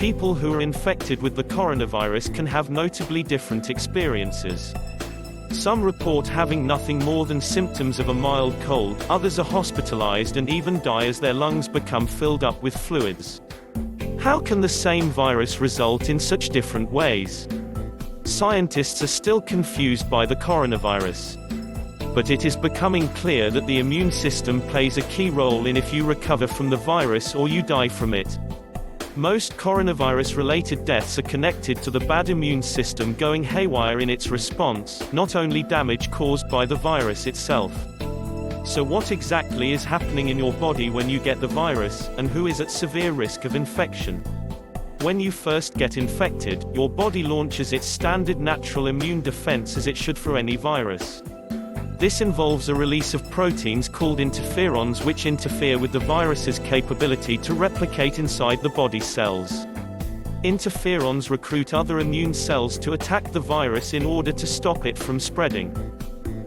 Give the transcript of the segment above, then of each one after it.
People who are infected with the coronavirus can have notably different experiences. Some report having nothing more than symptoms of a mild cold, others are hospitalized and even die as their lungs become filled up with fluids. How can the same virus result in such different ways? Scientists are still confused by the coronavirus. But it is becoming clear that the immune system plays a key role in if you recover from the virus or you die from it. Most coronavirus-related deaths are connected to the bad immune system going haywire in its response, not only damage caused by the virus itself. So what exactly is happening in your body when you get the virus, and who is at severe risk of infection? When you first get infected, your body launches its standard natural immune defense as it should for any virus. This involves a release of proteins called interferons which interfere with the virus's capability to replicate inside the body cells. Interferons recruit other immune cells to attack the virus in order to stop it from spreading.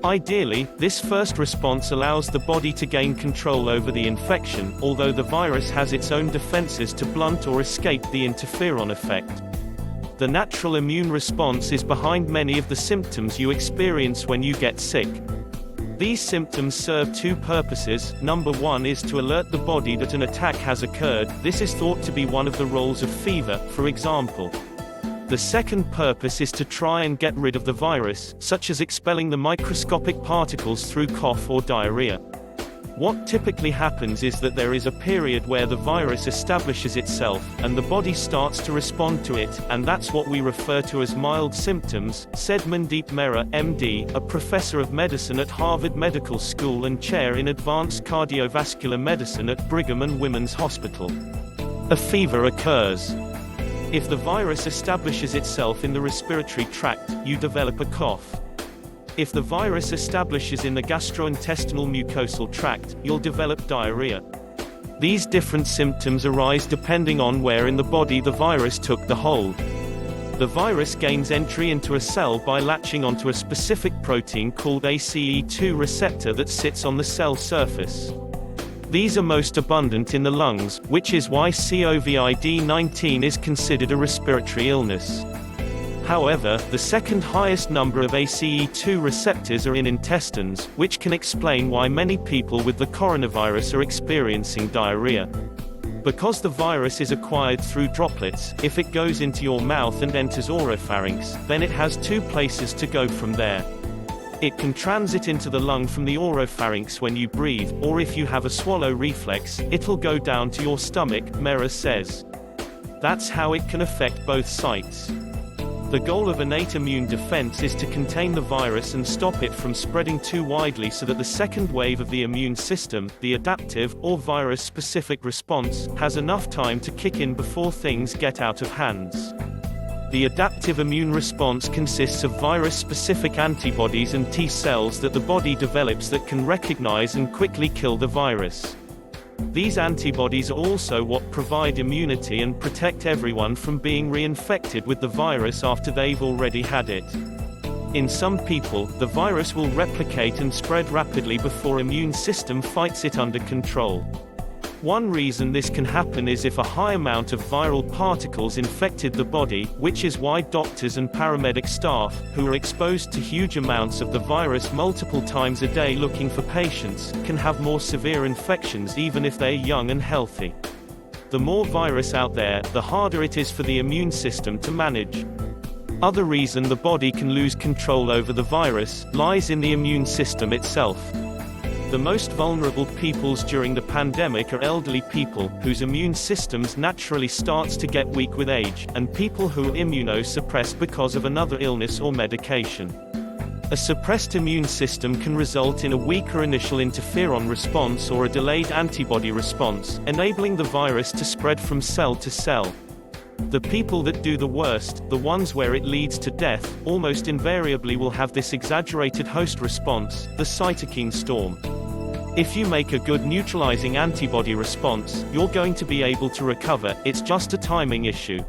Ideally, this first response allows the body to gain control over the infection, although the virus has its own defenses to blunt or escape the interferon effect. The natural immune response is behind many of the symptoms you experience when you get sick. These symptoms serve two purposes. Number one is to alert the body that an attack has occurred. This is thought to be one of the roles of fever, for example. The second purpose is to try and get rid of the virus, such as expelling the microscopic particles through cough or diarrhea. What typically happens is that there is a period where the virus establishes itself, and the body starts to respond to it, and that's what we refer to as mild symptoms, said Mandeep Mehra, MD, a professor of medicine at Harvard Medical School and chair in advanced cardiovascular medicine at Brigham and Women's Hospital. A fever occurs. If the virus establishes itself in the respiratory tract, you develop a cough. If the virus establishes in the gastrointestinal mucosal tract, you'll develop diarrhea. These different symptoms arise depending on where in the body the virus took the hold. The virus gains entry into a cell by latching onto a specific protein called ACE2 receptor that sits on the cell surface. These are most abundant in the lungs, which is why COVID-19 is considered a respiratory illness. However, the second highest number of ACE2 receptors are in intestines, which can explain why many people with the coronavirus are experiencing diarrhea. Because the virus is acquired through droplets, if it goes into your mouth and enters oropharynx, then it has two places to go from there. It can transit into the lung from the oropharynx when you breathe, or if you have a swallow reflex, it'll go down to your stomach, Mehra says. That's how it can affect both sites. The goal of innate immune defense is to contain the virus and stop it from spreading too widely so that the second wave of the immune system, the adaptive, or virus-specific response, has enough time to kick in before things get out of hands. The adaptive immune response consists of virus-specific antibodies and T cells that the body develops that can recognize and quickly kill the virus. These antibodies are also what provide immunity and protect everyone from being reinfected with the virus after they've already had it. In some people, the virus will replicate and spread rapidly before immune system fights it under control. One reason this can happen is if a high amount of viral particles infected the body, which is why doctors and paramedic staff, who are exposed to huge amounts of the virus multiple times a day looking for patients, can have more severe infections even if they're young and healthy. The more virus out there, the harder it is for the immune system to manage. Other reason the body can lose control over the virus lies in the immune system itself. The most vulnerable peoples during the pandemic are elderly people, whose immune systems naturally starts to get weak with age, and people who are immunosuppressed because of another illness or medication. A suppressed immune system can result in a weaker initial interferon response or a delayed antibody response, enabling the virus to spread from cell to cell. The people that do the worst, the ones where it leads to death, almost invariably will have this exaggerated host response, the cytokine storm. If you make a good neutralizing antibody response, you're going to be able to recover, it's just a timing issue.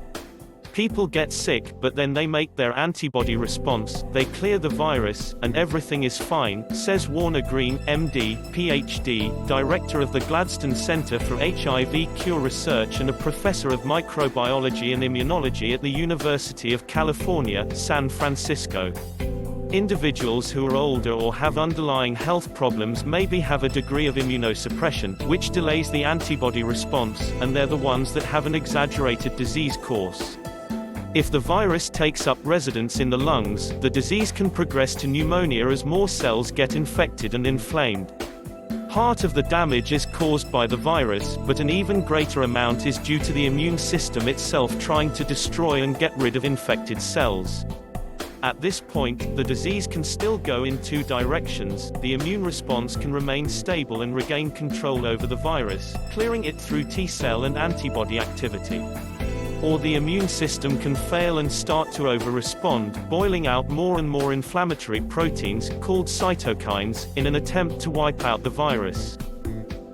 People get sick, but then they make their antibody response, they clear the virus, and everything is fine, says Warner Green, MD, PhD, director of the Gladstone Center for HIV Cure Research and a professor of microbiology and immunology at the University of California, San Francisco. Individuals who are older or have underlying health problems maybe have a degree of immunosuppression, which delays the antibody response, and they're the ones that have an exaggerated disease course. If the virus takes up residence in the lungs, the disease can progress to pneumonia as more cells get infected and inflamed. Part of the damage is caused by the virus, but an even greater amount is due to the immune system itself trying to destroy and get rid of infected cells. At this point, the disease can still go in two directions. The immune response can remain stable and regain control over the virus, clearing it through T-cell and antibody activity. Or the immune system can fail and start to over-respond, boiling out more and more inflammatory proteins, called cytokines, in an attempt to wipe out the virus.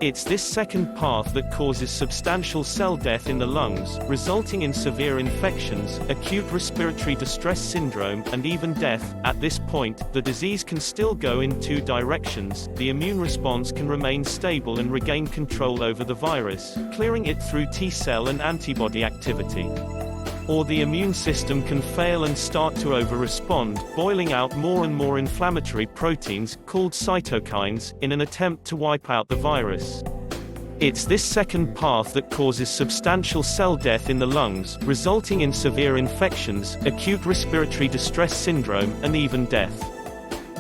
It's this second path that causes substantial cell death in the lungs, resulting in severe infections, acute respiratory distress syndrome, and even death. At this point, the disease can still go in two directions. The immune response can remain stable and regain control over the virus, clearing it through T-cell and antibody activity. Or the immune system can fail and start to over-respond, boiling out more and more inflammatory proteins, called cytokines, in an attempt to wipe out the virus. It's this second path that causes substantial cell death in the lungs, resulting in severe infections, acute respiratory distress syndrome, and even death.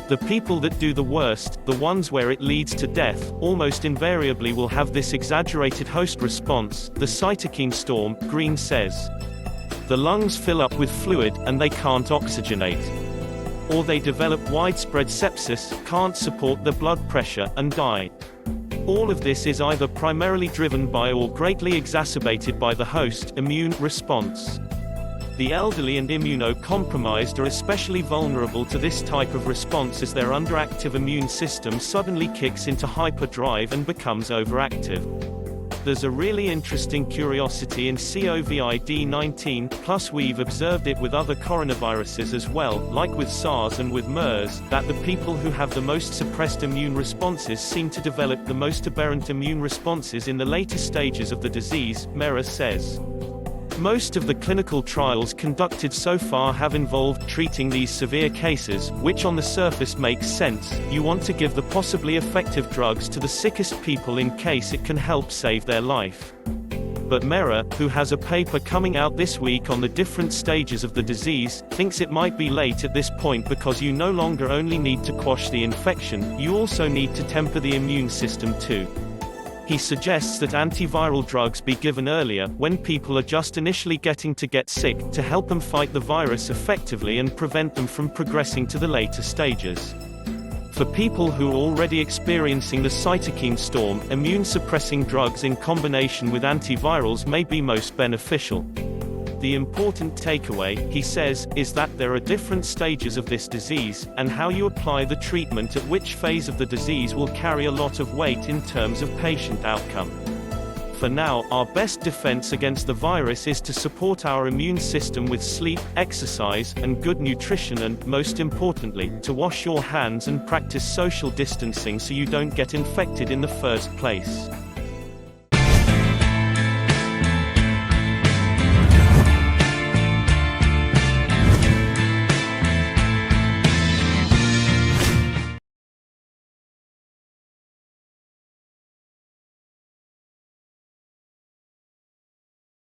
The people that do the worst, the ones where it leads to death, almost invariably will have this exaggerated host response, the cytokine storm, Green says. The lungs fill up with fluid, and they can't oxygenate. Or they develop widespread sepsis, can't support the blood pressure, and die. All of this is either primarily driven by or greatly exacerbated by the host immune response. The elderly and immunocompromised are especially vulnerable to this type of response as their underactive immune system suddenly kicks into hyperdrive and becomes overactive. There's a really interesting curiosity in COVID-19, plus we've observed it with other coronaviruses as well, like with SARS and with MERS, that the people who have the most suppressed immune responses seem to develop the most aberrant immune responses in the later stages of the disease, Mera says. Most of the clinical trials conducted so far have involved treating these severe cases, which on the surface makes sense. You want to give the possibly effective drugs to the sickest people in case it can help save their life. But Mera, who has a paper coming out this week on the different stages of the disease, thinks it might be late at this point because you no longer only need to quash the infection, you also need to temper the immune system too. He suggests that antiviral drugs be given earlier, when people are just initially getting to get sick, to help them fight the virus effectively and prevent them from progressing to the later stages. For people who are already experiencing the cytokine storm, immune-suppressing drugs in combination with antivirals may be most beneficial. The important takeaway, he says, is that there are different stages of this disease, and how you apply the treatment at which phase of the disease will carry a lot of weight in terms of patient outcome. For now, our best defense against the virus is to support our immune system with sleep, exercise, and good nutrition and, most importantly, to wash your hands and practice social distancing so you don't get infected in the first place.